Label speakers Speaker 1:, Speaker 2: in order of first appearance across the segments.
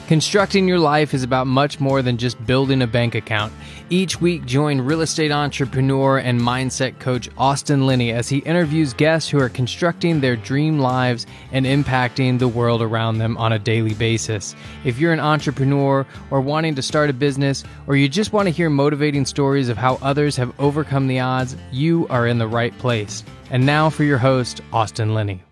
Speaker 1: Constructing your life is about much more than just building a bank account. Each week, join real estate entrepreneur and mindset coach Austin Linney as he interviews guests who are constructing their dream lives and impacting the world around them on a daily basis. If you're an entrepreneur or wanting to start a business, or you just want to hear motivating stories of how others have overcome the odds, you are in the right place. And now for your host, Austin Linney.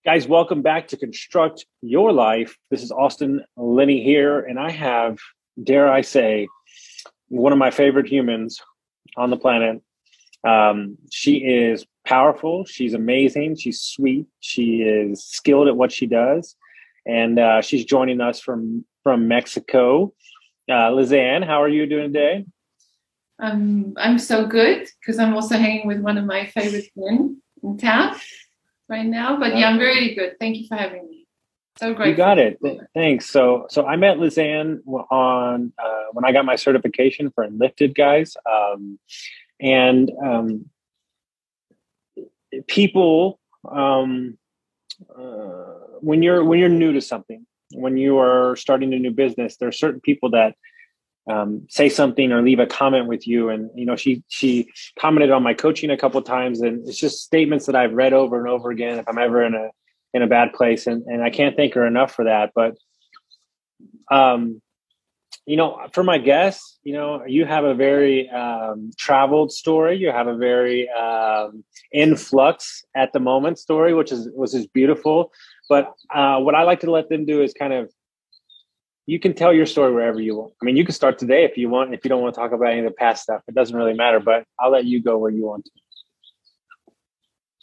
Speaker 2: Guys, welcome back to Construct Your Life. This is Austin Linney here, and I have, dare I say, one of my favorite humans on the planet. She is powerful. She's amazing. She's sweet. She is skilled at what she does, and she's joining us from Mexico. Lizaan, how are you doing today?
Speaker 3: I'm so good because I'm also hanging with one of my favorite men in town right now, but yeah, I'm very good. Thank you for having me. So great.
Speaker 2: You got it. Thanks. So I met Lizaan on when I got my certification for Enlifted guys, people when you're new to something, when you are starting a new business, there are certain people that say something or leave a comment with you. And, you know, she commented on my coaching a couple of times, and it's just statements that I've read over and over again if I'm ever in a bad place. And I can't thank her enough for that. But, you know, for my guests, you know, you have a very traveled story. You have a very influx at the moment story, which is beautiful. But what I like to let them do is kind of, you can tell your story wherever you want. I mean, you can start today if you want. If you don't want to talk about any of the past stuff, it doesn't really matter. But I'll let you go where you want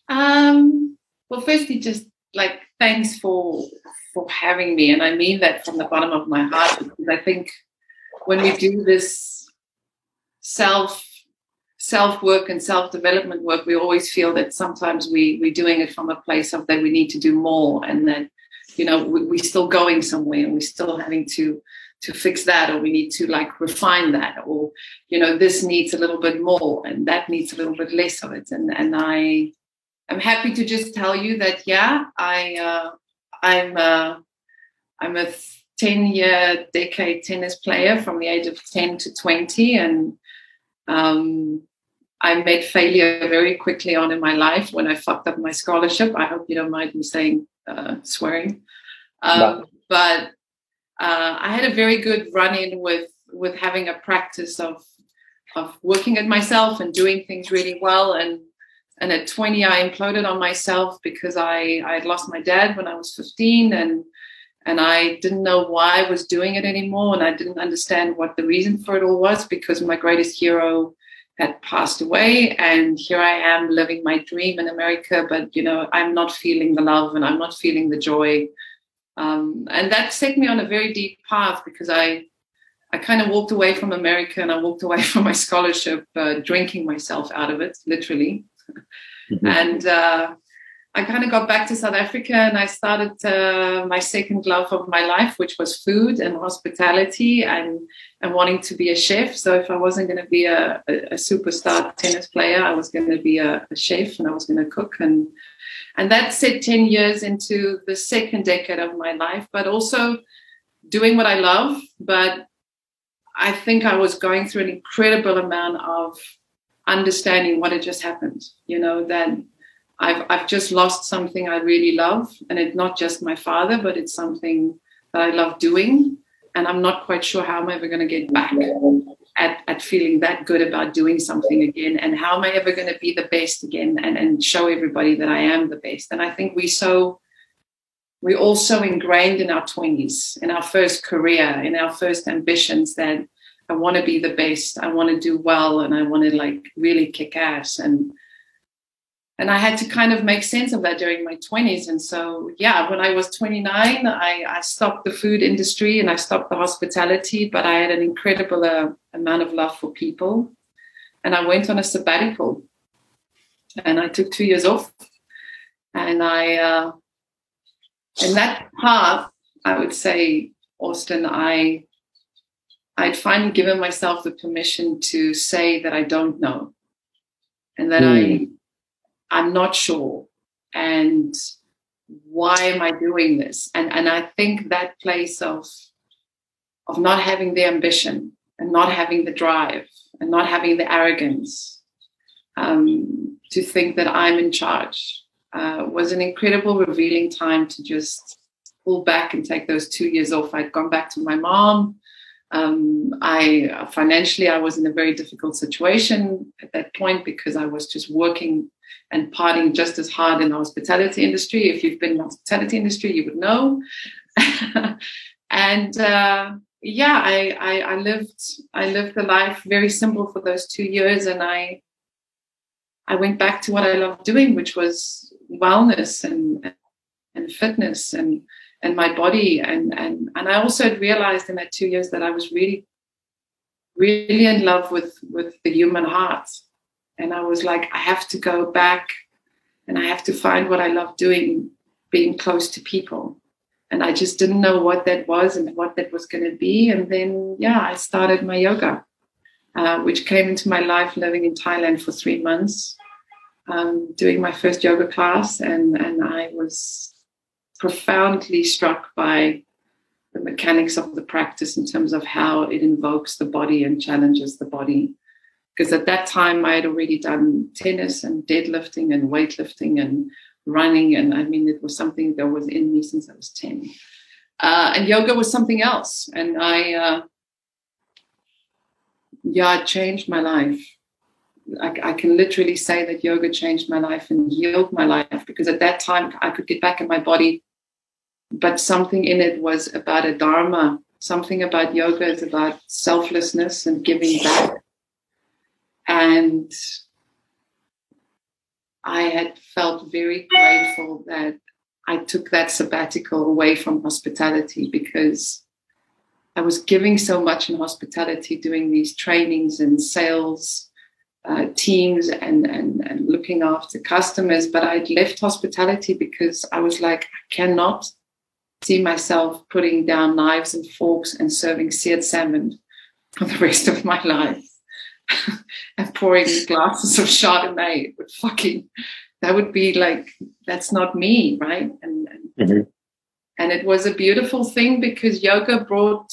Speaker 3: to. Well, firstly, just like thanks for having me, and I mean that from the bottom of my heart, because I think when we do this self work and self-development work, we always feel that sometimes we're doing it from a place of that we need to do more, and that, you know, we're still going somewhere and we're still having to fix that, or we need to like refine that, or, you know, this needs a little bit more and that needs a little bit less of it. And I'm happy to just tell you that, yeah, I'm a 10-year decade tennis player from the age of 10 to 20. And I met failure very quickly on in my life when I fucked up my scholarship. I hope you don't mind me saying swearing.
Speaker 2: No.
Speaker 3: But I had a very good run-in with having a practice of working at myself and doing things really well. And at 20, I imploded on myself because I had lost my dad when I was 15, and I didn't know why I was doing it anymore, and I didn't understand what the reason for it all was, because my greatest hero had passed away, and here I am living my dream in America, but, you know, I'm not feeling the love and I'm not feeling the joy. And that set me on a very deep path, because I kind of walked away from America and I walked away from my scholarship, drinking myself out of it, literally. Mm-hmm. And I kind of got back to South Africa, and I started my second love of my life, which was food and hospitality and wanting to be a chef. So if I wasn't going to be a superstar tennis player, I was going to be a chef, and I was going to cook. And that set 10 years into the second decade of my life, but also doing what I love. But I think I was going through an incredible amount of understanding what had just happened, you know, that I've just lost something I really love, and it's not just my father, but it's something that I love doing, and I'm not quite sure how I'm ever going to get back at feeling that good about doing something again, and how am I ever going to be the best again and show everybody that I am the best. And I think we're all so ingrained in our 20s, in our first career, in our first ambitions, that I want to be the best, I want to do well, and I want to like really kick ass. And I had to kind of make sense of that during my 20s. And so, yeah, when I was 29, I stopped the food industry and I stopped the hospitality, but I had an incredible amount of love for people. And I went on a sabbatical, and I took 2 years off. And in that part, I would say, Austin, I'd finally given myself the permission to say that I don't know, and that I'm not sure. And why am I doing this? And I think that place of not having the ambition and not having the drive and not having the arrogance to think that I'm in charge was an incredible, revealing time to just pull back and take those 2 years off. I'd gone back to my mom. Financially, I was in a very difficult situation at that point because I was just working and partying just as hard in the hospitality industry. If you've been in the hospitality industry, you would know. And I lived the life very simple for those 2 years, and I went back to what I loved doing, which was wellness and fitness and my body, and I also had realized in that 2 years that I was really, really in love with the human heart. And I was like, I have to go back and I have to find what I love doing, being close to people. And I just didn't know what that was and what that was going to be. And then, I started my yoga, which came into my life living in Thailand for 3 months, doing my first yoga class. And I was profoundly struck by the mechanics of the practice in terms of how it invokes the body and challenges the body. Because at that time, I had already done tennis and deadlifting and weightlifting and running. And I mean, it was something that was in me since I was 10. And yoga was something else. And it changed my life. I can literally say that yoga changed my life and healed my life, because at that time I could get back in my body, but something in it was about a dharma. Something about yoga is about selflessness and giving back. And I had felt very grateful that I took that sabbatical away from hospitality, because I was giving so much in hospitality, doing these trainings and sales teams and looking after customers. But I'd left hospitality because I was like, I cannot see myself putting down knives and forks and serving seared salmon for the rest of my life. And pouring glasses of Chardonnay that would be like, that's not me, right? And it was a beautiful thing, because yoga brought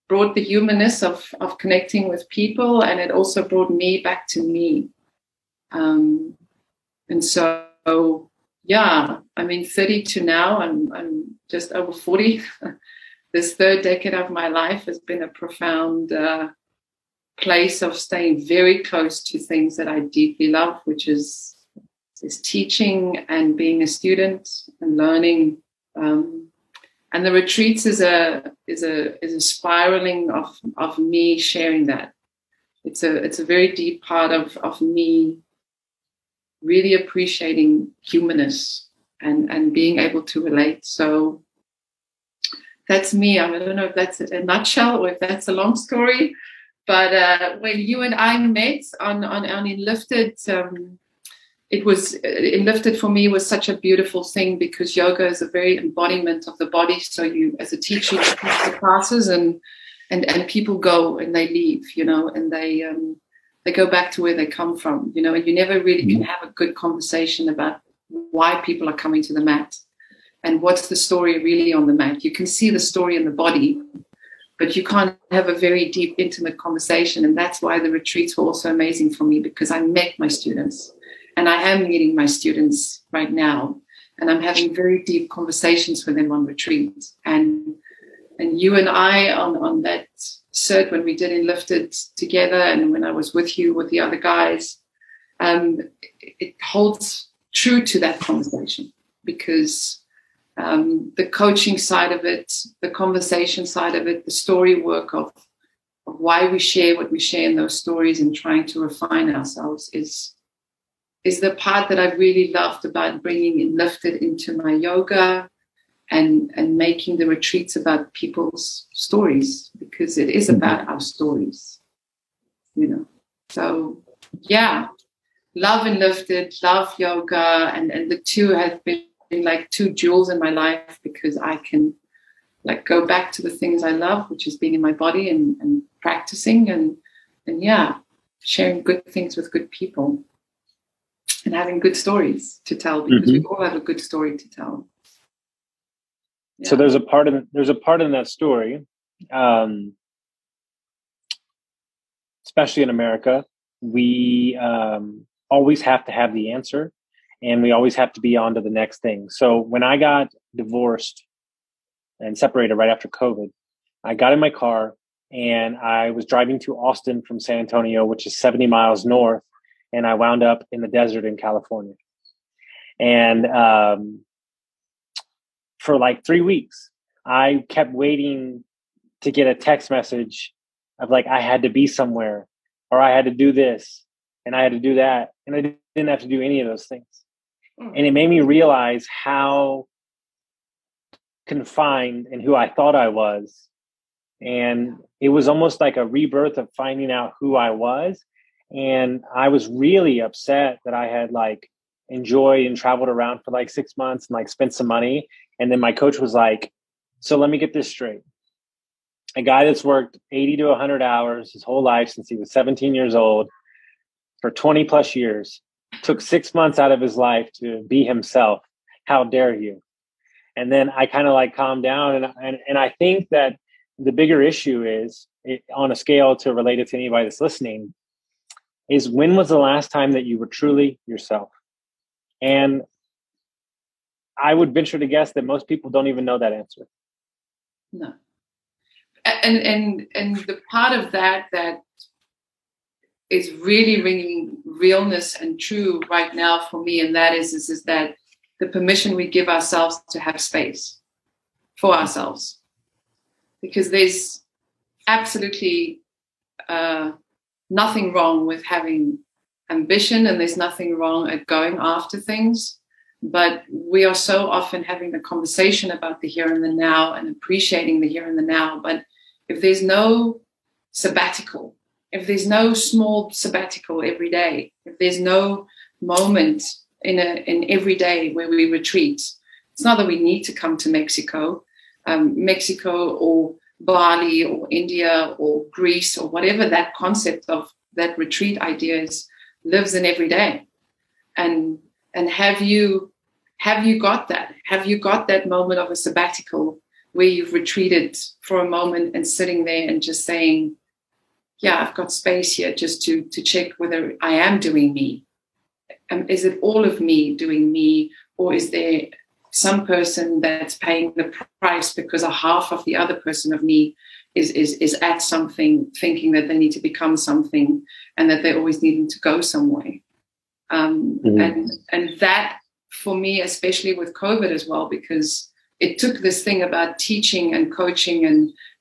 Speaker 3: the humanness of connecting with people, and it also brought me back to me. And so, I mean, 32 now, I'm just over 40. This third decade of my life has been a profound place of staying very close to things that I deeply love, which is teaching and being a student and learning. And the retreats is a spiraling of me sharing that. It's a very deep part of me really appreciating humanness and being able to relate. So that's me. I don't know if that's a nutshell or if that's a long story. But when you and I met on Enlifted, Enlifted for me was such a beautiful thing, because yoga is a very embodiment of the body. So you, as a teacher, you teach the classes and people go and they leave, and they go back to where they come from, and you never really can have a good conversation about why people are coming to the mat and what's the story really on the mat. You can see the story in the body, but you can't have a very deep, intimate conversation. And that's why the retreats were also amazing for me, because I met my students, and I am meeting my students right now, and I'm having very deep conversations with them on retreats. And you and I on that cert, when we did Enlifted together, and when I was with you, with the other guys, it holds true to that conversation, because the coaching side of it, the conversation side of it, the story work of why we share what we share in those stories and trying to refine ourselves is the part that I really loved about bringing Enlifted into my yoga and making the retreats about people's stories, because it is about our stories, So, love Enlifted, love yoga, and the two have been like two jewels in my life, because I can go back to the things I love, which is being in my body and practicing and sharing good things with good people. and having good stories to tell, because we all have a good story to tell. Yeah.
Speaker 2: So there's a part in that story, especially in America, we always have to have the answer, and we always have to be on to the next thing. So when I got divorced and separated right after COVID, I got in my car and I was driving to Austin from San Antonio, which is 70 miles north. And I wound up in the desert in California. And for like 3 weeks, I kept waiting to get a text message of like, I had to be somewhere, or I had to do this and I had to do that. And I didn't have to do any of those things. And it made me realize how confined and who I thought I was. And it was almost like a rebirth of finding out who I was. And I was really upset that I had like enjoyed and traveled around for like 6 months and like spent some money. And then my coach was like, so let me get this straight. A guy that's worked 80 to 100 hours his whole life since he was 17 years old for 20 plus years took 6 months out of his life to be himself. How dare you? And then I kind of like calmed down. And I think that the bigger issue is, on a scale to relate it to anybody that's listening, is when was the last time that you were truly yourself? And I would venture to guess that most people don't even know that answer.
Speaker 3: No. And the part of that is really ringing realness and true right now for me, and that is that the permission we give ourselves to have space for ourselves. Because there's absolutely nothing wrong with having ambition, and there's nothing wrong at going after things. But we are so often having a conversation about the here and the now and appreciating the here and the now. But if there's no sabbatical, if there's no small sabbatical every day, if there's no moment in every day where we retreat, it's not that we need to come to Mexico or Bali or India or Greece or whatever that concept of that retreat idea is, lives in every day. And have you got that? Have you got that moment of a sabbatical where you've retreated for a moment and sitting there and just saying, yeah, I've got space here just to check whether I am doing me. Is it all of me doing me, or is there some person that's paying the price because a half of the other person of me is at something, thinking that they need to become something and that they're always needing to go somewhere. And that, for me, especially with COVID as well, because it took this thing about teaching and coaching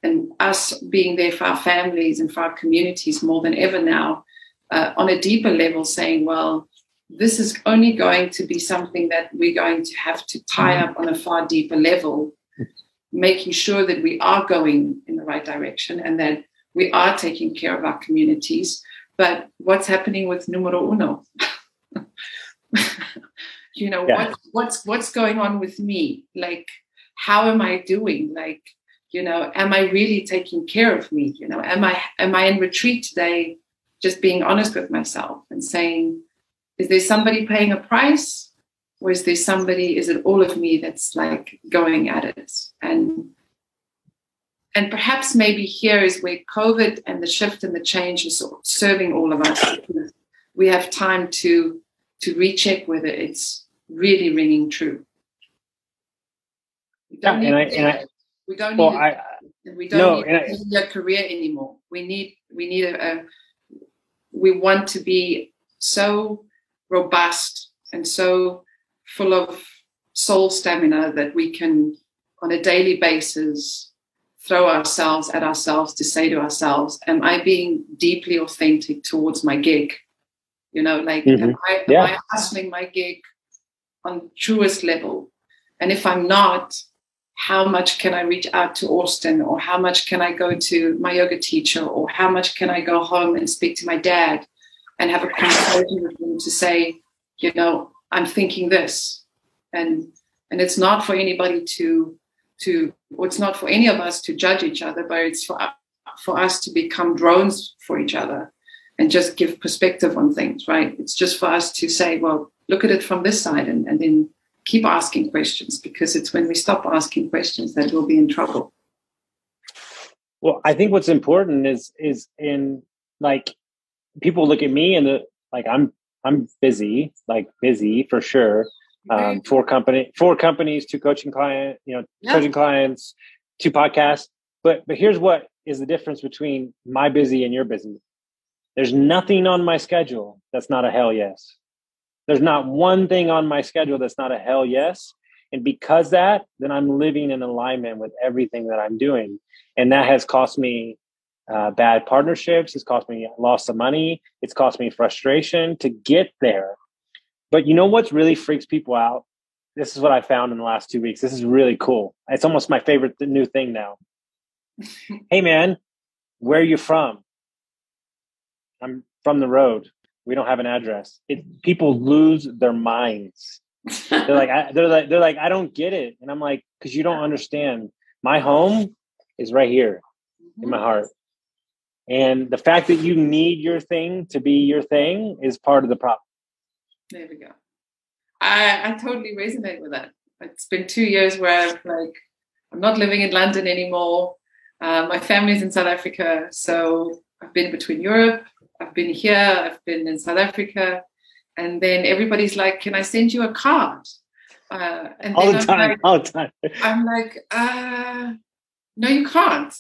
Speaker 3: and us being there for our families and for our communities more than ever now, on a deeper level, saying, well, this is only going to be something that we're going to have to tie up on a far deeper level, making sure that we are going in the right direction and that we are taking care of our communities. But what's happening with numero uno? What's going on with me? Like, how am I doing? Like, am I really taking care of me? Am I in retreat today, just being honest with myself and saying, is there somebody paying a price, or is it all of me that's like going at it? And perhaps maybe here is where COVID and the shift and the change is serving all of us. We have time to recheck whether it's really ringing true. We don't need a career anymore. We want to be so robust and so full of soul stamina that we can, on a daily basis, throw ourselves at ourselves to say to ourselves, am I being deeply authentic towards my gig? Am I hustling my gig on truest level? And if I'm not, how much can I reach out to Austin, or how much can I go to my yoga teacher, or how much can I go home and speak to my dad and have a conversation with him to say, I'm thinking this. And it's not for anybody or it's not for any of us to judge each other, but it's for us to become drones for each other and just give perspective on things, right? It's just for us to say, well, look at it from this side, and then keep asking questions, because it's when we stop asking questions that we'll be in trouble.
Speaker 2: Well, I think what's important is in, like, people look at me and like I'm busy for sure. 4 companies, 2 coaching clients, coaching clients, 2 podcasts. But here's what is the difference between my busy and your busy. There's nothing on my schedule that's not a hell yes. There's not one thing on my schedule that's not a hell yes. And because then I'm living in alignment with everything that I'm doing. And that has cost me bad partnerships. It's cost me loss of money. It's cost me frustration to get there. But you know what's really freaks people out? This is what I found in the last 2 weeks. This is really cool. It's almost my favorite new thing now. Hey, man, where are you from? I'm from the road. We don't have an address. People lose their minds. They're like, I don't get it. And I'm like, because you don't understand. My home is right here in my heart. And the fact that you need your thing to be your thing is part of the problem.
Speaker 3: There we go. I totally resonate with that. It's been 2 years where I'm not living in London anymore. My family's in South Africa. So I've been between Europe. I've been here, I've been in South Africa, and then everybody's like, can I send you a card? And
Speaker 2: all the time.
Speaker 3: I'm like, no, you can't.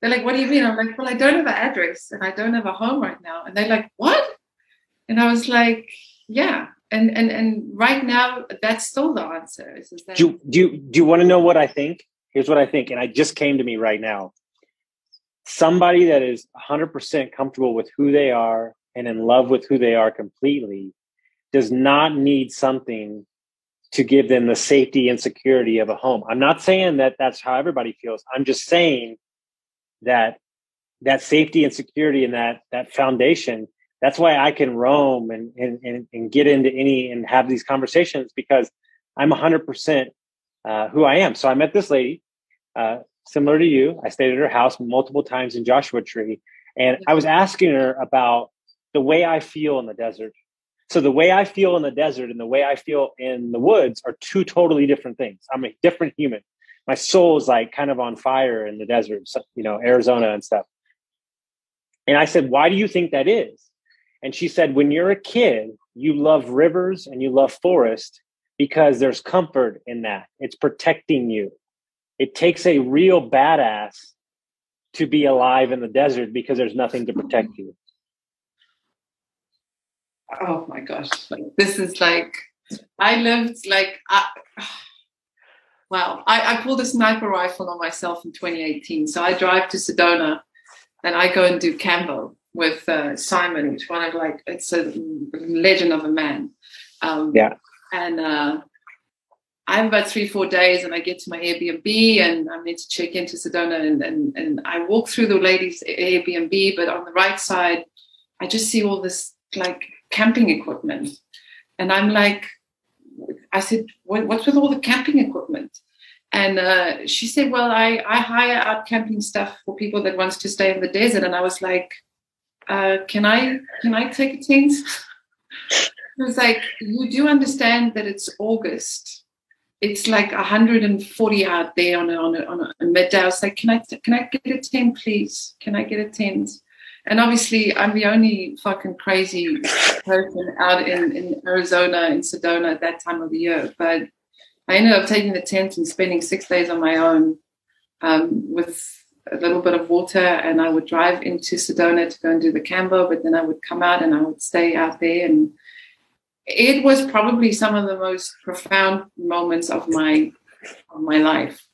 Speaker 3: They're like, what do you mean? I'm like, well, I don't have an address and I don't have a home right now. And they're like, what? And I was like, yeah. And right now, that's still the answer. Is that,
Speaker 2: do you want to know what I think? Here's what I think. And it just came to me right now. Somebody that is 100% comfortable with who they are and in love with who they are completely does not need something to give them the safety and security of a home. I'm not saying that that's how everybody feels. I'm just saying that safety and security and that foundation, that's why I can roam and get into any and have these conversations, because I'm 100% who I am. So I met this lady, similar to you. I stayed at her house multiple times in Joshua Tree. And I was asking her about the way I feel in the desert. So the way I feel in the desert and the way I feel in the woods are 2 totally different things. I'm a different human. My soul is like kind of on fire in the desert, Arizona and stuff. And I said, why do you think that is? And she said, when you're a kid, you love rivers and you love forest because there's comfort in that. It's protecting you. It takes a real badass to be alive in the desert because there's nothing to protect you.
Speaker 3: Oh my gosh. This is I pulled a sniper rifle on myself in 2018. So I drive to Sedona and I go and do Cambo with Simon, which it's a legend of a man. And I have about 3-4 days and I get to my Airbnb and I'm meant to check into Sedona and I walk through the lady's Airbnb, but on the right side, I just see all this camping equipment. And I'm like, I said, what's with all the camping equipment? And she said, well, I hire out camping stuff for people that wants to stay in the desert. And I was like, can I take a tent? It was like, you do understand that it's August. It's like 140 out there on a midday. I was like, can I get a tent, please? Can I get a tent? And obviously, I'm the only fucking crazy person out in Arizona, in Sedona at that time of the year. But I ended up taking the tent and spending 6 days on my own with a little bit of water. And I would drive into Sedona to go and do the Cambo, but then I would come out and I would stay out there. And it was probably some of the most profound moments of my life.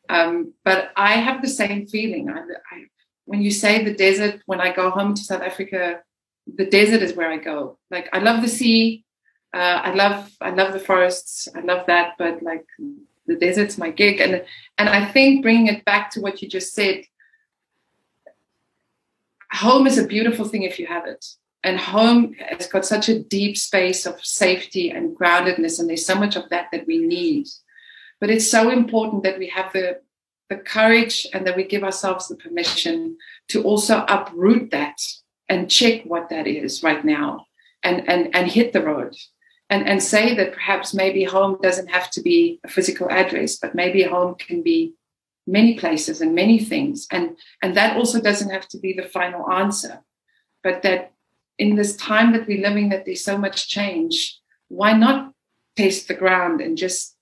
Speaker 3: But I have the same feeling. When you say the desert, when I go home to South Africa, the desert is where I go. I love the sea. I love the forests. I love that. But the desert's my gig. And I think bringing it back to what you just said, home is a beautiful thing if you have it. And home has got such a deep space of safety and groundedness. And there's so much of that we need. But it's so important that we have the courage and that we give ourselves the permission to also uproot that and check what that is right now, and hit the road, and say that perhaps maybe home doesn't have to be a physical address, but maybe home can be many places and many things, and that also doesn't have to be the final answer, but that in this time that we're living, that there's so much change, why not taste the ground and just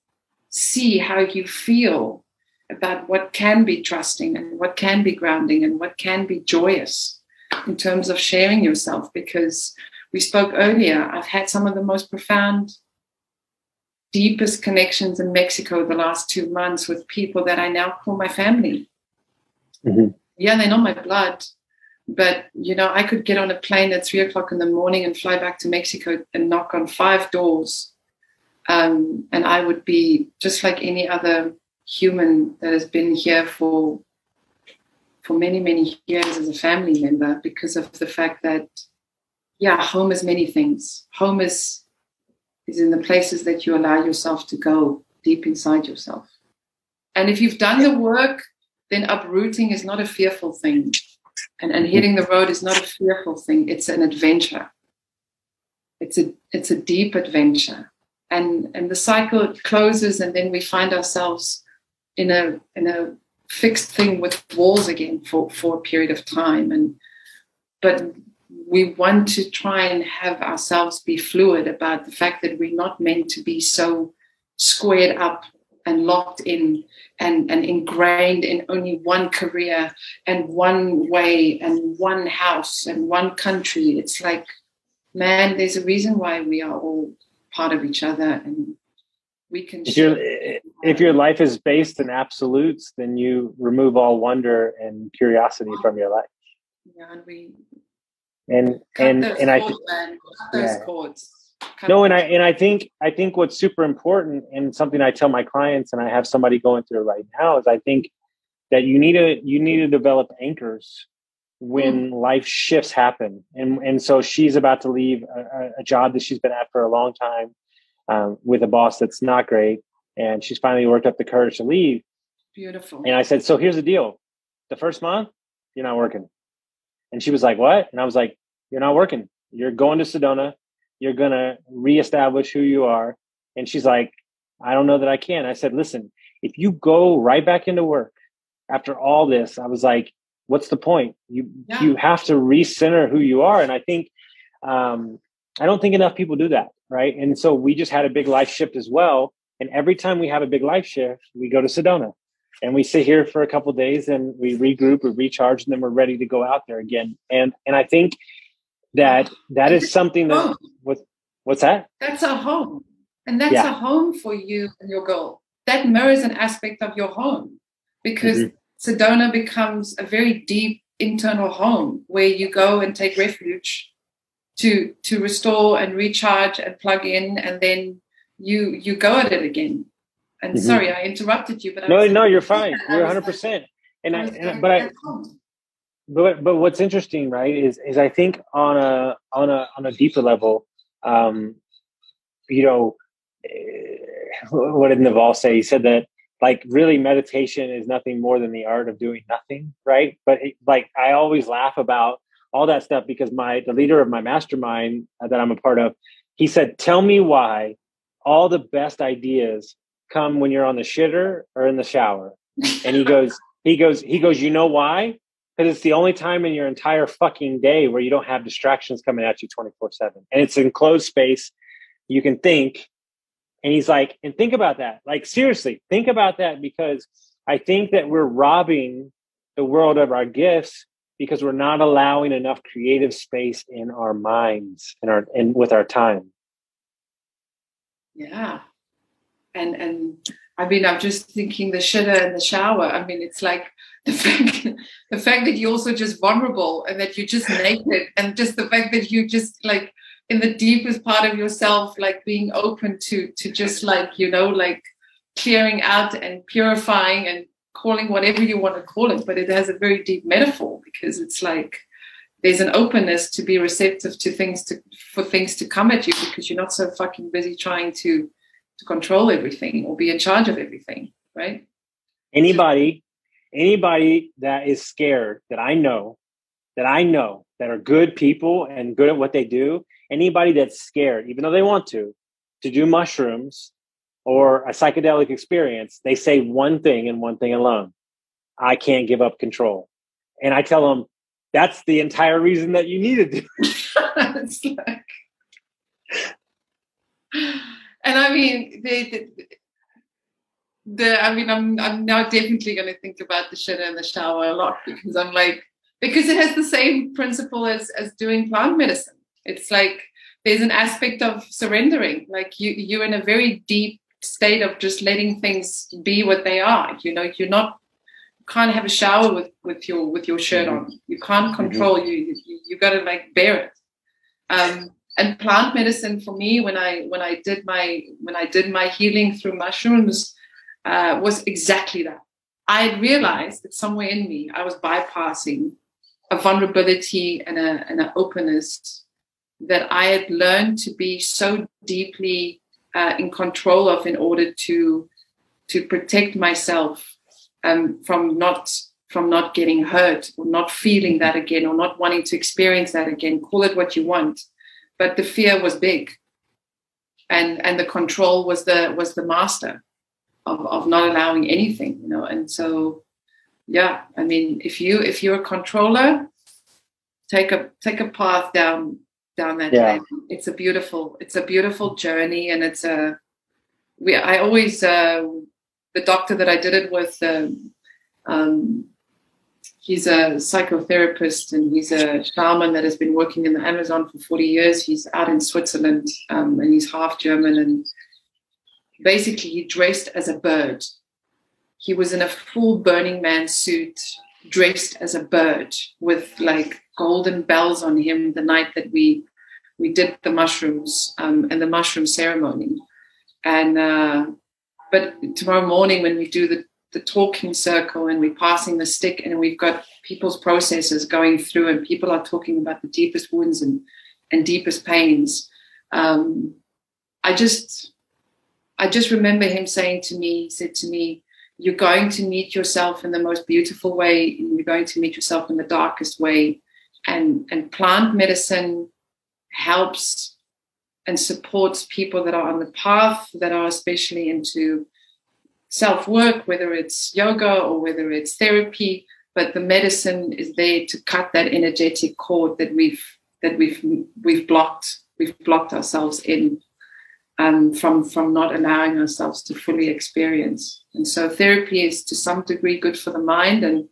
Speaker 3: see how you feel about what can be trusting and what can be grounding and what can be joyous in terms of sharing yourself. Because we spoke earlier, I've had some of the most profound, deepest connections in Mexico the last 2 months with people that I now call my family.
Speaker 2: Mm-hmm.
Speaker 3: Yeah, they're not my blood, but, I could get on a plane at 3:00 in the morning and fly back to Mexico and knock on 5 doors. And I would be just like any other human that has been here for many, many years as a family member, because of the fact that, home is many things. Home is in the places that you allow yourself to go deep inside yourself. And if you've done the work, then uprooting is not a fearful thing. And hitting the road is not a fearful thing. It's an adventure. It's a deep adventure. And the cycle closes, and then we find ourselves in a fixed thing with walls again for a period of time. But we want to try and have ourselves be fluid about the fact that we're not meant to be so squared up and locked in and ingrained in only one career and one way and one house and one country. It's like, man, there's a reason why we are all part of each other, and we can.
Speaker 2: If your life is based in absolutes, then you remove all wonder and curiosity from your life.
Speaker 3: Yeah, and we those cords.
Speaker 2: No, and I think what's super important, and something I tell my clients, and I have somebody going through it right now, is I think that you need to develop anchors when life shifts happen. And so she's about to leave a job that she's been at for a long time, with a boss that's not great. And she's finally worked up the courage to leave.
Speaker 3: Beautiful.
Speaker 2: And I said, so here's the deal. The first month, you're not working. And she was like, what? And I was like, you're not working. You're going to Sedona. You're going to reestablish who you are. And she's like, I don't know that I can. I said, listen, if you go right back into work after all this, I was like, what's the point? You have to recenter who you are. And I think, I don't think enough people do that. Right. And so we just had a big life shift as well. And every time we have a big life shift, we go to Sedona and we sit here for a couple of days and we regroup, we recharge, and then we're ready to go out there again. And I think that is something that what's that?
Speaker 3: That's a home. And that's a home for you and your girl. That mirrors an aspect of your home, because Sedona becomes a very deep internal home where you go and take refuge to restore and recharge and plug in, and then you go at it again. And sorry, I interrupted you, but
Speaker 2: no, you're fine. You're 100%. But what's interesting, right, is I think on a deeper level, what did Naval say? He said that, like, really meditation is nothing more than the art of doing nothing, right? But I always laugh about all that stuff because the leader of my mastermind that I'm a part of, he said, tell me why all the best ideas come when you're on the shitter or in the shower. And he goes, you know why? Because it's the only time in your entire fucking day where you don't have distractions coming at you 24/7. And it's enclosed space. You can think. And he's like, and think about that. Like, seriously, think about that, because I think that we're robbing the world of our gifts because we're not allowing enough creative space in our minds and with our time.
Speaker 3: Yeah. And I mean, I'm just thinking the shitter and the shower. I mean, it's like the fact that you're also just vulnerable and that you're just naked, and just the fact that you just, like, in the deepest part of yourself, like being open to just, like, like clearing out and purifying and calling whatever you want to call it. But it has a very deep metaphor, because it's like there's an openness to be receptive to for things to come at you, because you're not so fucking busy trying to control everything or be in charge of everything, right? Anybody
Speaker 2: that is scared, that I know that are good people and good at what they do, anybody that's scared, even though they want to do mushrooms or a psychedelic experience, they say one thing and one thing alone: I can't give up control. And I tell them, that's the entire reason that you need to do
Speaker 3: it's like, and I mean, I'm now definitely going to think about the shit in the shower a lot, because I'm like, because it has the same principle as doing plant medicine. It's like there's an aspect of surrendering, like you're in a very deep state of just letting things be what they are. You know, you can't have a shower with your shirt on. You can't control. You got to like bear it. And plant medicine for me, when I did my healing through mushrooms, was exactly that. I had realized that somewhere in me, I was bypassing a vulnerability and an openness that I had learned to be so deeply in control of, in order to protect myself from not getting hurt, or not feeling that again, or not wanting to experience that again. Call it what you want, but the fear was big, and the control was the master of not allowing anything, you know. And so, yeah, I mean, if you're a controller, take a path down that lane. It's a beautiful journey, and I always the doctor that I did it with, he's a psychotherapist, and he's a shaman that has been working in the Amazon for 40 years. He's out in Switzerland, and he's half German, and basically he dressed as a bird. He was in a full Burning Man suit, dressed as a bird, with like golden bells on him the night that we did the mushrooms and the mushroom ceremony. And but tomorrow morning, when we do the talking circle and we're passing the stick, and we've got people's processes going through, and people are talking about the deepest wounds and deepest pains, I just remember him saying to me, he said to me, you're going to meet yourself in the most beautiful way, and you're going to meet yourself in the darkest way. And plant medicine helps and supports people that are on the path, that are especially into self-work, whether it's yoga or whether it's therapy. But the medicine is there to cut that energetic cord that we've blocked ourselves in. From not allowing ourselves to fully experience. And so therapy is to some degree good for the mind, and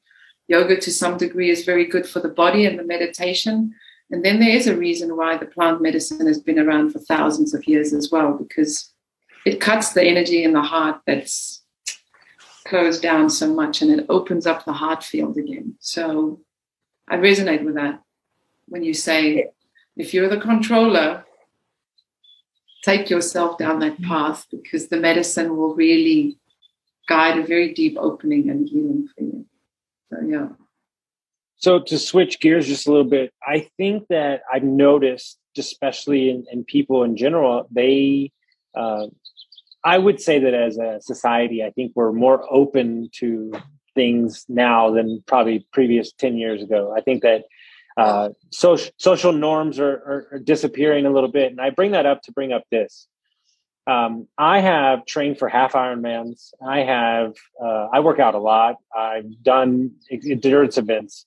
Speaker 3: yoga to some degree is very good for the body, and the meditation. And then there is a reason why the plant medicine has been around for thousands of years as well, because it cuts the energy in the heart that's closed down so much, and it opens up the heart field again. So I resonate with that when you say, if you're the controller, take yourself down that path, because the medicine will really guide a very deep opening and healing for you. So, yeah.
Speaker 2: So to switch gears just a little bit, I think that I've noticed, especially in people in general, I would say that as a society, I think we're more open to things now than probably previous 10 years ago. I think that social norms are disappearing a little bit. And I bring that up to bring up this. I have trained for half Ironmans. I work out a lot. I've done endurance events.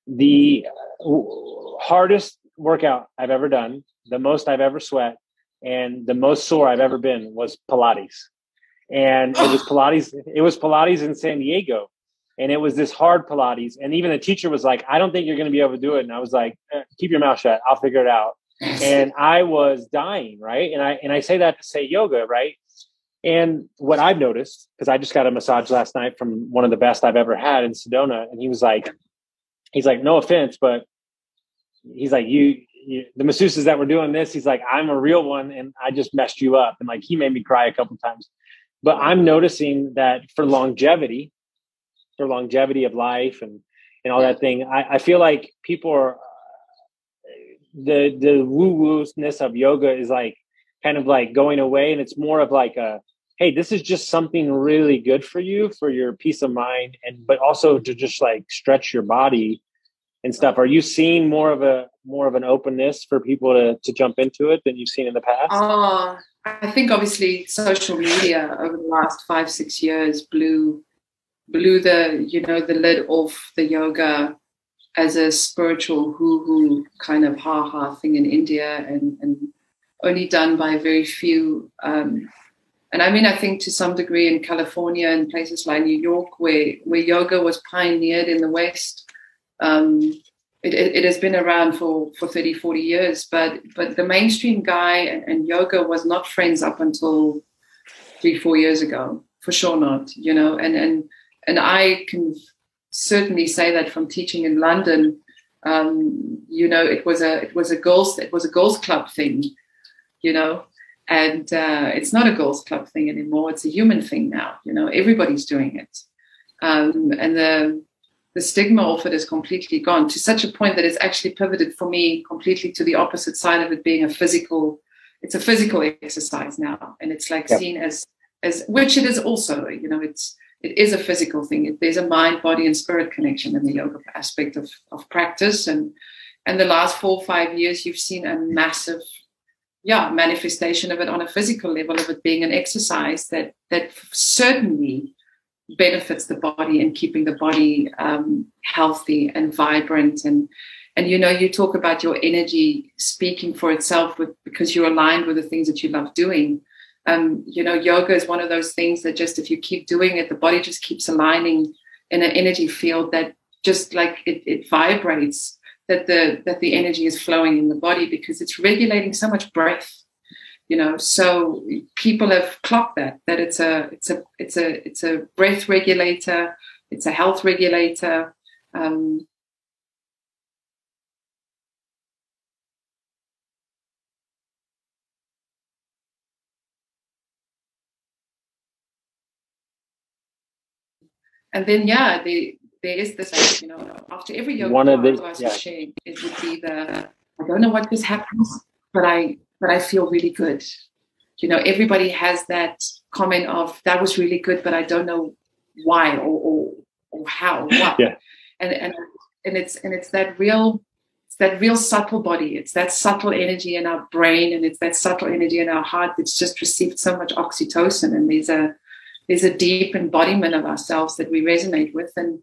Speaker 2: The hardest workout I've ever done, the most I've ever sweat, and the most sore I've ever been was Pilates. And it was Pilates in San Diego. And it was this hard Pilates. And even the teacher was like, I don't think you're going to be able to do it. And I was like, keep your mouth shut. I'll figure it out. And I was dying. Right. And I say that to say yoga. Right. And what I've noticed, because I just got a massage last night from one of the best I've ever had in Sedona. And he's like, no offense, but he's like, the masseuses that were doing this, he's like, I'm a real one. And I just messed you up. And like, he made me cry a couple times. But I'm noticing that for longevity of life and all that thing, I feel like people are, the woo-woo-ness of yoga is like kind of like going away. And it's more of like hey, this is just something really good for you, for your peace of mind. But also to just like stretch your body and stuff. Are you seeing more of an openness for people to jump into it than you've seen in the past?
Speaker 3: I think obviously social media over the last 5-6 years blew the lid off the yoga as a spiritual hoo-hoo kind of ha-ha thing in India, and only done by very few. And I mean, I think to some degree in California and places like New York, where yoga was pioneered in the West, it has been around for 30, 40 years. But the mainstream guy and yoga was not friends up until 3-4 years ago, for sure not. And I can certainly say that from teaching in London. It was a girls' club thing, and it's not a girls' club thing anymore. It's a human thing now. Everybody's doing it, and the stigma of it is completely gone, to such a point that it's actually pivoted for me completely to the opposite side of it being it's a physical exercise now, and it's like seen as which it is also. It is a physical thing. There's a mind, body, and spirit connection in the yoga aspect of practice, and the last 4 or 5 years, you've seen a massive manifestation of it on a physical level, of it being an exercise that certainly benefits the body and keeping the body healthy and vibrant. And you talk about your energy speaking for itself because you're aligned with the things that you love doing. Yoga is one of those things that just, if you keep doing it, the body just keeps aligning in an energy field that just like it vibrates, that the energy is flowing in the body because it's regulating so much breath. So people have clocked that it's a breath regulator, it's a health regulator. And then, there is this, after every yoga class is shared, it would be I don't know what this happens, but I feel really good. Everybody has that comment of, that was really good, but I don't know why or how, what. Yeah. And it's that real subtle body. It's that subtle energy in our brain, and it's that subtle energy in our heart that's just received so much oxytocin, and there's a deep embodiment of ourselves that we resonate with, and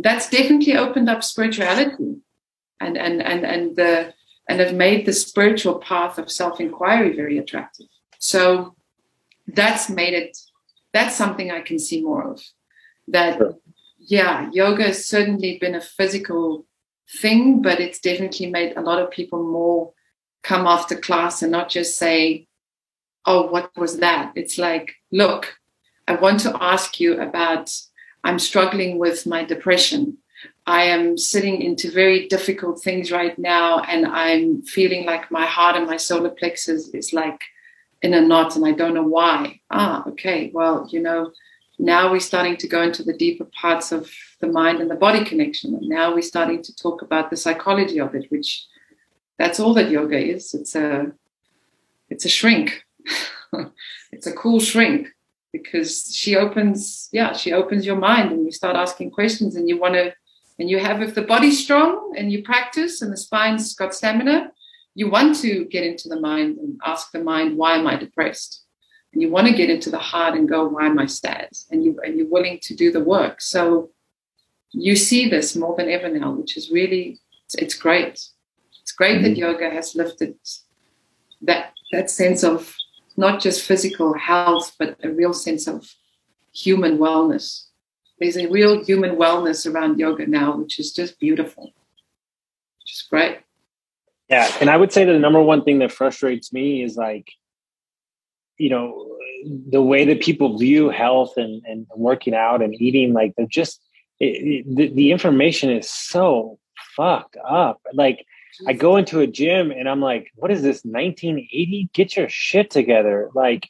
Speaker 3: that's definitely opened up spirituality, and have made the spiritual path of self-inquiry very attractive. So that's something I can see more of. That, sure. Yoga has certainly been a physical thing, but it's definitely made a lot of people more come after class and not just say, oh, what was that? It's like, look, I want to ask you about, I'm struggling with my depression. I am sitting into very difficult things right now, and I'm feeling like my heart and my solar plexus is like in a knot, and I don't know why. Okay. Well, now we're starting to go into the deeper parts of the mind and the body connection. And now we're starting to talk about the psychology of it, which that's all that yoga is. It's a shrink. It's a cool shrink. Because she opens your mind, and you start asking questions, and if the body's strong and you practice and the spine's got stamina, you want to get into the mind and ask the mind, why am I depressed? And you want to get into the heart and go, why am I sad? And you're willing to do the work. So you see this more than ever now, which is really, it's great. It's great that yoga has lifted that sense of not just physical health, but a real sense of human wellness. There's a real human wellness around yoga now, which is just beautiful, which is great.
Speaker 2: Yeah. And I would say that the number one thing that frustrates me is like, the way that people view health and working out and eating, like they're just, the information is so fucked up. Like, I go into a gym and I'm like, what is this, 1980? Get your shit together. Like,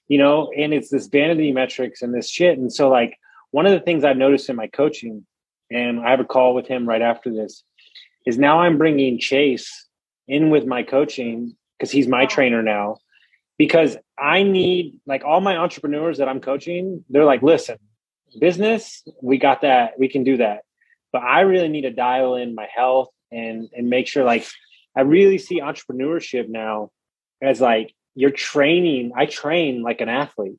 Speaker 2: and it's this vanity metrics and this shit. And so like, one of the things I've noticed in my coaching, and I have a call with him right after this, is now I'm bringing Chase in with my coaching because he's my trainer now, because I need, like, all my entrepreneurs that I'm coaching, they're like, listen, business, we got that. We can do that. but I really need to dial in my health and make sure, like, I really see entrepreneurship now as like you're training. I train like an athlete,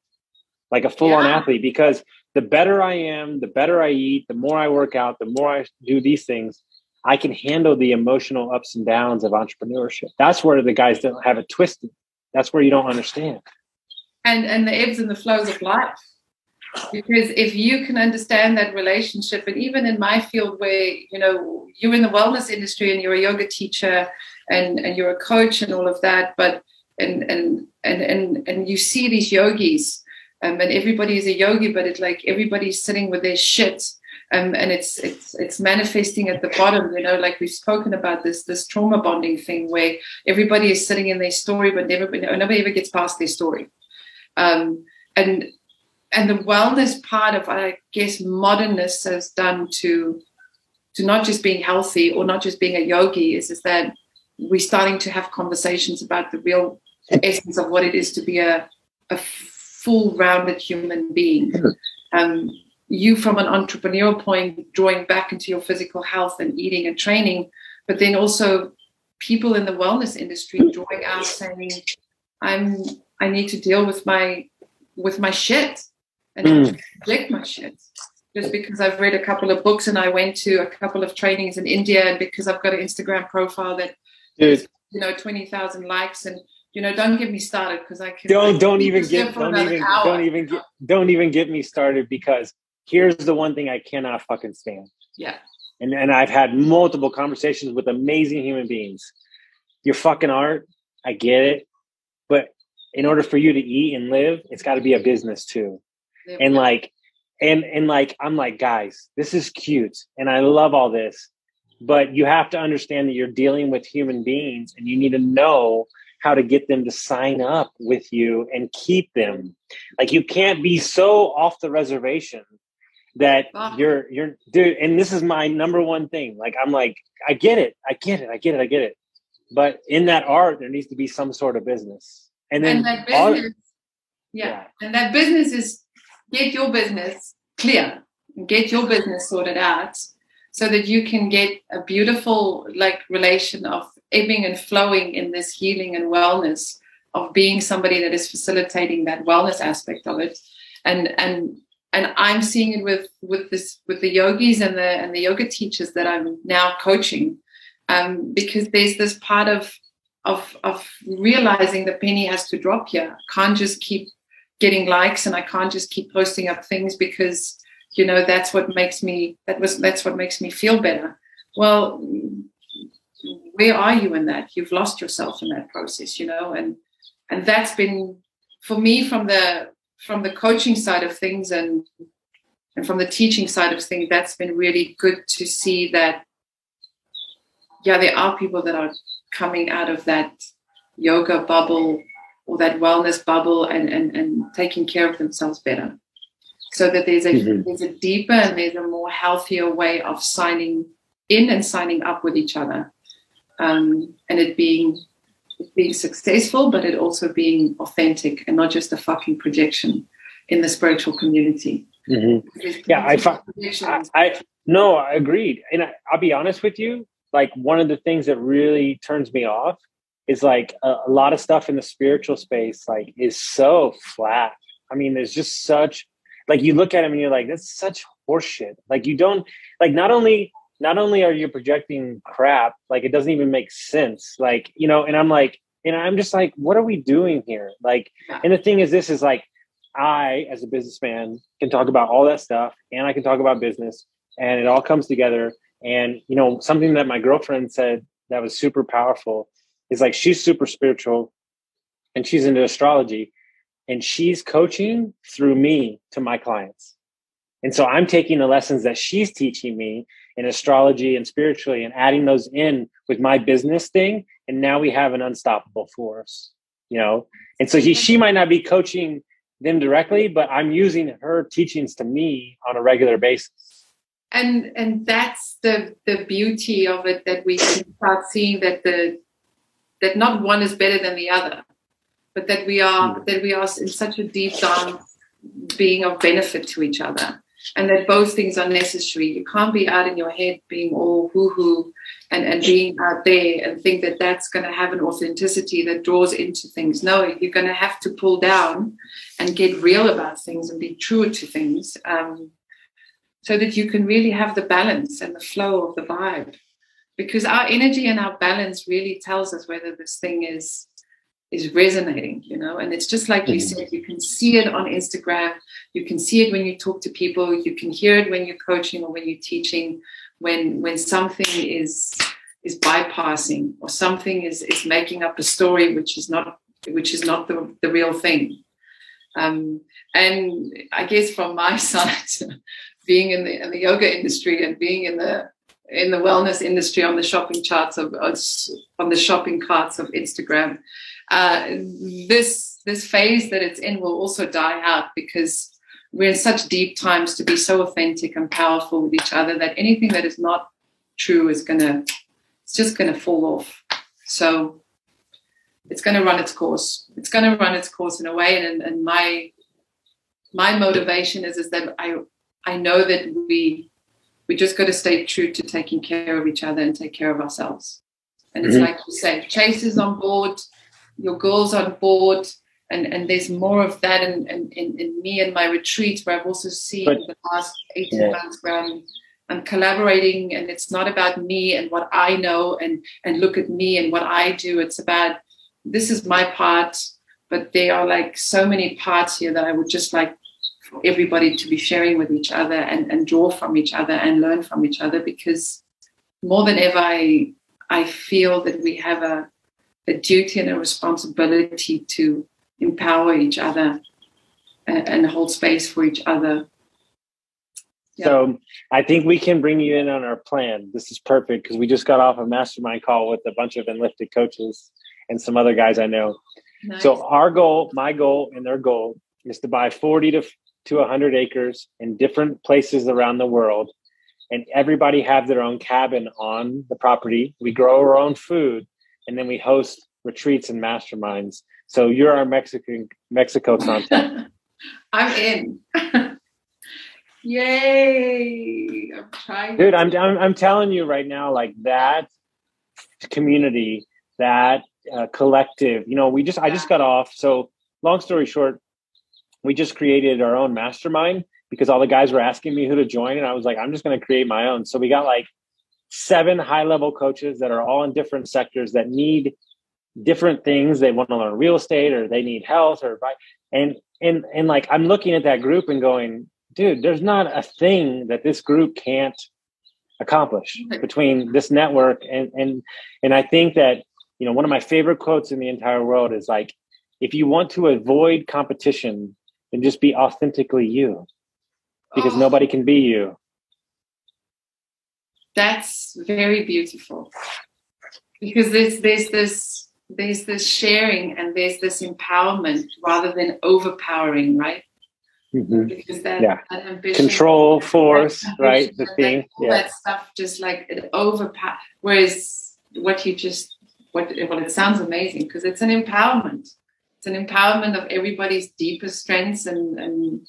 Speaker 2: like a full-on athlete, because the better I am, the better I eat, the more I work out, the more I do these things, I can handle the emotional ups and downs of entrepreneurship. That's where the guys don't have it twisted. That's where you don't understand.
Speaker 3: And the ebbs and the flows of life. Because if you can understand that relationship, and even in my field where, you know, you're in the wellness industry and you're a yoga teacher and you're a coach and all of that, but and you see these yogis, and everybody is a yogi, but it's like everybody's sitting with their shit, and it's manifesting at the bottom, you know, like we've spoken about this trauma bonding thing where everybody is sitting in their story, but nobody ever gets past their story. And the wellness part of, I guess, modernness has done to not just being healthy or not just being a yogi is that we're starting to have conversations about the real essence of what it is to be a full rounded human being. You from an entrepreneurial point, drawing back into your physical health and eating and training, but then also people in the wellness industry drawing out saying, I need to deal with my shit and reject my shit. Just because I've read a couple of books and I went to a couple of trainings in India, and because I've got an Instagram profile that has, 20,000 likes, and don't get me started because I can don't
Speaker 2: even get me started, because here's the one thing I cannot fucking stand.
Speaker 3: Yeah.
Speaker 2: And I've had multiple conversations with amazing human beings. Your fucking art, I get it, but in order for you to eat and live, it's got to be a business too. And like, I'm like, guys, this is cute and I love all this, but you have to understand that you're dealing with human beings and you need to know how to get them to sign up with you and keep them. Like, you can't be so off the reservation that you're dude. And this is my number one thing. Like, I'm like, I get it. But in that art, there needs to be some sort of business. And that
Speaker 3: business is get your business clear, get your business sorted out so that you can get a beautiful relation of ebbing and flowing in this healing and wellness of being somebody that is facilitating that wellness aspect of it. And I'm seeing it with the yogis and the yoga teachers that I'm now coaching, because there's this part of realizing the penny has to drop here. I can't just keep getting likes and I can't just keep posting up things because that's what makes me feel better. Well, where are you in that? You've lost yourself in that process, and that's been, for me, from the coaching side of things and from the teaching side of things, that's been really good to see that, there are people that are coming out of that yoga bubble or that wellness bubble and taking care of themselves better. So that there's a deeper and there's a more healthier way of signing in and signing up with each other. And it being successful, but it also being authentic and not just a fucking projection in the spiritual community.
Speaker 2: Mm-hmm. Yeah, I agreed. And I'll be honest with you, like, one of the things that really turns me off is like a lot of stuff in the spiritual space, like, is so flat. I mean, there's just such, like, you look at them and you're like, that's such horseshit. Like, you don't, like, not only are you projecting crap, like, it doesn't even make sense. Like, and I'm like, I'm just like, what are we doing here? Like, and the thing is, this is like, I, as a businessman, can talk about all that stuff and I can talk about business and it all comes together. And, something that my girlfriend said that was super powerful is, like, she's super spiritual and she's into astrology and she's coaching through me to my clients. And so I'm taking the lessons that she's teaching me in astrology and spiritually and adding those in with my business thing. And now we have an unstoppable force, And so she might not be coaching them directly, but I'm using her teachings to me on a regular basis.
Speaker 3: And that's the beauty of it, that we can start seeing that that not one is better than the other, but that we are in such a deep dance being of benefit to each other. and that both things are necessary. You can't be out in your head being all hoo-hoo and being out there and think that that's going to have an authenticity that draws into things. No, you're going to have to pull down and get real about things and be true to things, so that you can really have the balance and the flow of the vibe. Because our energy and our balance really tells us whether this thing is resonating, and it's just like you said, you can see it on Instagram, you can see it when you talk to people, you can hear it when you're coaching or when you're teaching, when something is bypassing or something is making up a story which is not the real thing. And I guess from my side, being in the yoga industry and being in the wellness industry on the shopping carts of Instagram, this phase that it's in will also die out, because we're in such deep times to be so authentic and powerful with each other that anything that is not true it's just gonna fall off. So it's going to run its course. It's going to run its course in a way, and my motivation is that I know that we just got to stay true to taking care of each other and take care of ourselves. And it's like you say, Chase is on board, your girl's on board, and there's more of that in me and my retreats, where I've also seen the last 18 months where I'm collaborating, and it's not about me and what I know and look at me and what I do. It's about, this is my part, but there are like so many parts here that I would just like for everybody to be sharing with each other and draw from each other and learn from each other, because more than ever I feel that we have a duty and a responsibility to empower each other and hold space for each other. Yeah.
Speaker 2: So I think we can bring you in on our plan. This is perfect, because we just got off a mastermind call with a bunch of enlifted coaches and some other guys I know.
Speaker 3: Nice.
Speaker 2: So our goal, my goal, and their goal is to buy 40 to 100 acres in different places around the world, and everybody have their own cabin on the property. We grow our own food, and then we host retreats and masterminds. So you're our Mexico contact.
Speaker 3: I'm in. Yay! I'm trying.
Speaker 2: Dude, I'm telling you right now, like that community, that collective. I just got off. So long story short, we just created our own mastermind because all the guys were asking me who to join, and I was like, I'm just going to create my own. So we got like 7 high-level coaches that are all in different sectors that need different things. They want to learn real estate, or they need health, and like I'm looking at that group and going, dude, there's not a thing that this group can't accomplish between this network. And I think that, one of my favorite quotes in the entire world is like, if you want to avoid competition, then just be authentically you, because nobody can be you.
Speaker 3: That's very beautiful, because there's this sharing and there's this empowerment rather than overpowering, right?
Speaker 2: Mm-hmm.
Speaker 3: Because that ambition,
Speaker 2: control, force, right? The thing,
Speaker 3: all that stuff, just like it overpower. Whereas it sounds amazing because it's an empowerment. It's an empowerment of everybody's deepest strengths and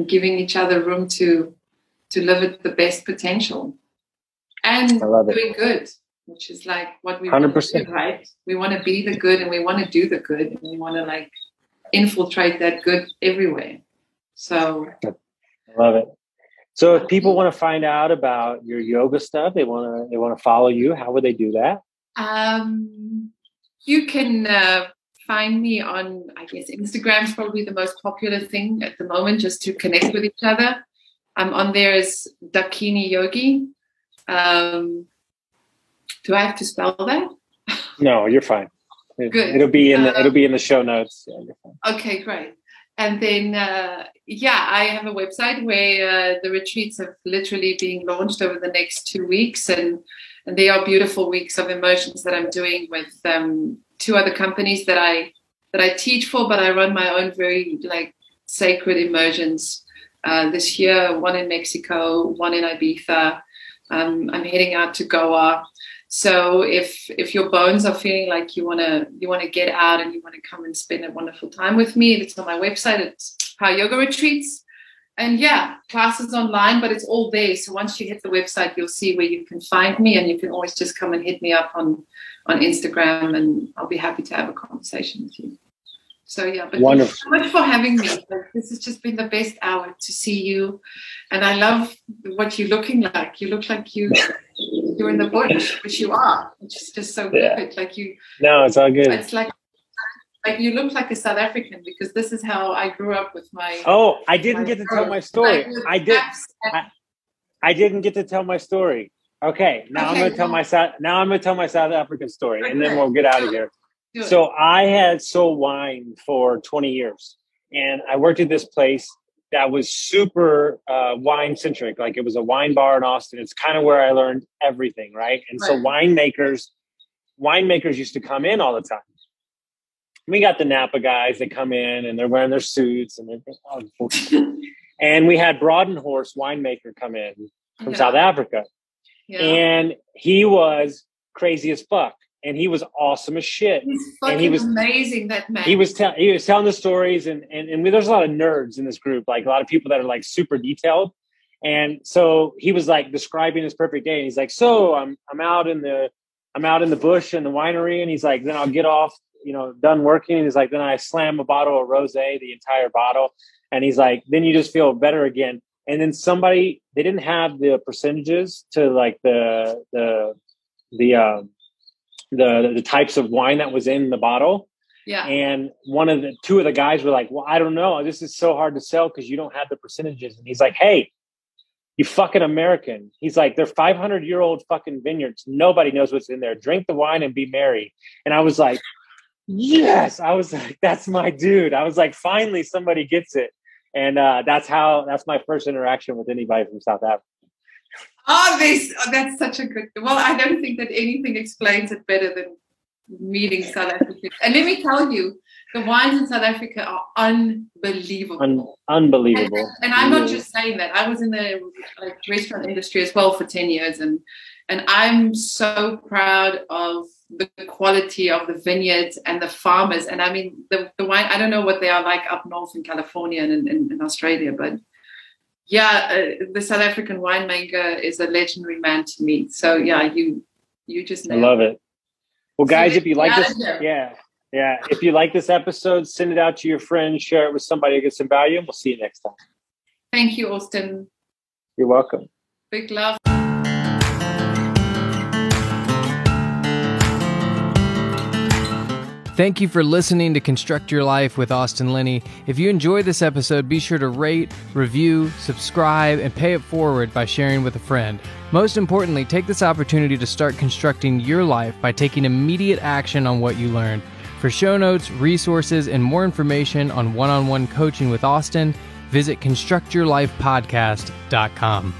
Speaker 3: giving each other room to live at the best potential and doing good, which is like what we 100%. Want to do, right? We want to be the good, and we want to do the good, and we want to like infiltrate that good everywhere. So
Speaker 2: I love it. So if people want to find out about your yoga stuff, they want to follow you, how would they do that?
Speaker 3: You can find me on, I guess, Instagram is probably the most popular thing at the moment, just to connect with each other. I'm on there as Dakini Yogi. Do I have to spell that?
Speaker 2: No, you're fine.
Speaker 3: Good.
Speaker 2: It'll be in the show notes. Yeah,
Speaker 3: okay, great. And then, I have a website where the retreats are literally being launched over the next 2 weeks. And they are beautiful weeks of immersions that I'm doing with 2 other companies that I teach for, but I run my own very like sacred immersions. This year, one in Mexico, one in Ibiza. I'm heading out to Goa. So if your bones are feeling like you wanna get out and you want to come and spend a wonderful time with me, it's on my website. It's Power Yoga Retreats, yeah, classes online, but it's all there. So once you hit the website, you'll see where you can find me, and you can always just come and hit me up on Instagram, and I'll be happy to have a conversation with you. So yeah, but
Speaker 2: wonderful.
Speaker 3: Thank you so much for having me. This has just been the best hour to see you, and I love what you're looking like. You look like you're in the bush, which you are, which is just so vivid. Like you.
Speaker 2: No, it's all good.
Speaker 3: It's like you look like a South African, because this is how I grew up with my.
Speaker 2: Oh, I didn't get to tell my story. I didn't get to tell my story. Okay, now I'm going to tell my South African story, and then we'll get out of here. So I had sold wine for 20 years, and I worked at this place that was super wine centric. Like, it was a wine bar in Austin. It's kind of where I learned everything, right? And so winemakers used to come in all the time. We got the Napa guys that come in, and they're wearing their suits, and and we had Broadenhorst winemaker come in from South Africa, and he was crazy as fuck. And he was awesome as shit.
Speaker 3: He's fucking amazing, that man.
Speaker 2: He was telling the stories, and there's a lot of nerds in this group, like a lot of people that are like super detailed. And so he was like describing his perfect day, and he's like, "So I'm out in the bush in the winery," and he's like, "Then I'll get off, done working." And he's like, "Then I slam a bottle of rosé, the entire bottle," and he's like, "Then you just feel better again." And then they didn't have the percentages to like the types of wine that was in the bottle.
Speaker 3: Yeah.
Speaker 2: And two of the guys were like, "Well, I don't know. This is so hard to sell because you don't have the percentages." And he's like, "Hey, you fucking American." He's like, "They're 500-year-old fucking vineyards. Nobody knows what's in there. Drink the wine and be merry." And I was like, yes. I was like, that's my dude. I was like, finally somebody gets it. And that's my first interaction with anybody from South Africa.
Speaker 3: That's such a good. Well, I don't think that anything explains it better than meeting South Africa. And let me tell you, the wines in South Africa are unbelievable.
Speaker 2: Unbelievable.
Speaker 3: And I'm not just saying that. I was in the restaurant industry as well for 10 years, and I'm so proud of the quality of the vineyards and the farmers. And I mean, the wine, I don't know what they are like up north in California and in Australia, but yeah, the South African winemaker is a legendary man to me. So yeah, you just
Speaker 2: I love it. Well, guys, if you like this, if you like this episode, send it out to your friends, share it with somebody who gets some value, and we'll see you next time.
Speaker 3: Thank you, Austin.
Speaker 2: You're welcome.
Speaker 3: Big love.
Speaker 1: Thank you for listening to Construct Your Life with Austin Linney. If you enjoyed this episode, be sure to rate, review, subscribe, and pay it forward by sharing with a friend. Most importantly, take this opportunity to start constructing your life by taking immediate action on what you learned. For show notes, resources, and more information on one-on-one coaching with Austin, visit constructyourlifepodcast.com.